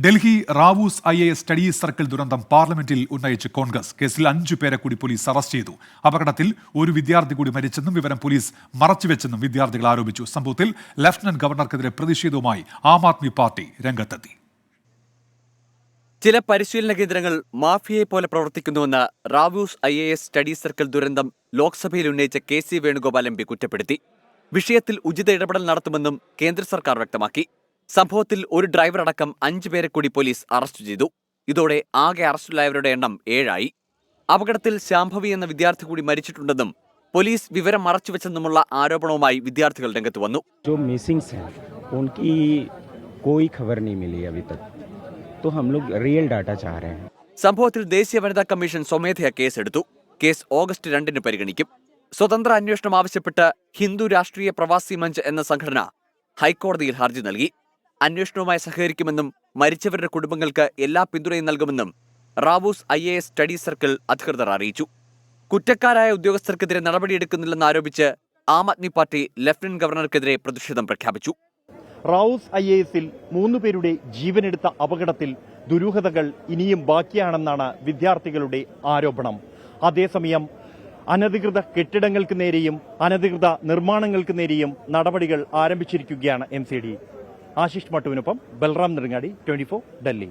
Delhi Rau's IAS study circle ദുരന്തം പാർലമെന്റിൽ ഉന്നയിച്ച് കോൺഗ്രസ്. കേസിൽ 5 പേരെ കൂടി പോലീസ് അറസ്റ്റ് ചെയ്തു. അപകടത്തിൽ ഒരു വിദ്യാർത്ഥി കൂടി മരിച്ചെന്നും വിവരം പോലീസ് മറച്ചുവെച്ചെന്നും വിദ്യാർത്ഥികൾ ആരോപിച്ചു. സംഭവത്തിൽ ലഫ്റ്റനന്റ് ഗവർണർക്കെതിരെ പ്രതിഷേധവുമായി ആം ആദ്മി പാർട്ടി രംഗത്തെത്തി. ചില പരിശീലന കേന്ദ്രങ്ങൾ മാഫിയയെ പോലെ പ്രവർത്തിക്കുന്നുവെന്ന് റാവൂസ് IAS സ്റ്റഡി സർക്കിൾ ദുരന്തം ലോക്സഭയിൽ ഉന്നയിച്ച KC വേണുഗോപാൽ MP കുറ്റപ്പെടുത്തി. വിഷയത്തിൽ ഉചിത ഇടപെടൽ നടത്തുമെന്നും കേന്ദ്ര സർക്കാർ വ്യക്തമാക്കി. സംഭവത്തിൽ ഒരു ഡ്രൈവർ അടക്കം 5 പേരെ കൂടി പോലീസ് അറസ്റ്റ് ചെയ്തു. ഇതോടെ ആകെ അറസ്റ്റിലായവരുടെ എണ്ണം 7 ആയി. അപകടത്തിൽ ശാംഭവി എന്ന വിദ്യാർത്ഥി കൂടി മരിച്ചിട്ടുണ്ടെന്നും പോലീസ് വിവരം മറച്ചുവെച്ചെന്നുമുള്ള ആരോപണവുമായി വിദ്യാർത്ഥികൾ രംഗത്ത് വന്നു. സംഭവത്തിൽ ദേശീയ വനിതാ കമ്മീഷൻ സ്വമേധയാ കേസെടുത്തു. കേസ് ഓഗസ്റ്റ് 2-ന് പരിഗണിക്കും. സ്വതന്ത്ര അന്വേഷണം ആവശ്യപ്പെട്ട് ഹിന്ദു രാഷ്ട്രീയ പ്രവാസി മഞ്ച് എന്ന സംഘടന ഹൈക്കോടതിയിൽ ഹർജി നൽകി. അന്വേഷണവുമായി സഹകരിക്കുമെന്നും മരിച്ചവരുടെ കുടുംബങ്ങൾക്ക് എല്ലാ പിന്തുണയും നൽകുമെന്നും റാവൂസ് IAS സ്റ്റഡി സർക്കിൾ അധികൃതർ അറിയിച്ചു. കുറ്റക്കാരായ ഉദ്യോഗസ്ഥർക്കെതിരെ നടപടിയെടുക്കുന്നില്ലെന്ന് ആരോപിച്ച് ആം ആദ്മി പാർട്ടി ലഫ്റ്റനന്റ് ഗവർണർക്കെതിരെ പ്രതിഷേധം പ്രഖ്യാപിച്ചു. റാവൂസ് IASൽ 3 പേരുടെ ജീവനെടുത്ത അപകടത്തിൽ ദുരൂഹതകൾ ഇനിയും ബാക്കിയാണെന്നാണ് വിദ്യാർത്ഥികളുടെ ആരോപണം. അതേസമയം അനധികൃത കെട്ടിടങ്ങൾക്ക് നേരെയും അനധികൃത നിർമ്മാണങ്ങൾക്ക് നേരെയും നടപടികൾ ആരംഭിച്ചിരിക്കുകയാണ് MCD. ആശിഷ് മട്ടുവിനൊപ്പം ബൽറാം നെടുങ്ങാടി, 24 ഡൽഹി.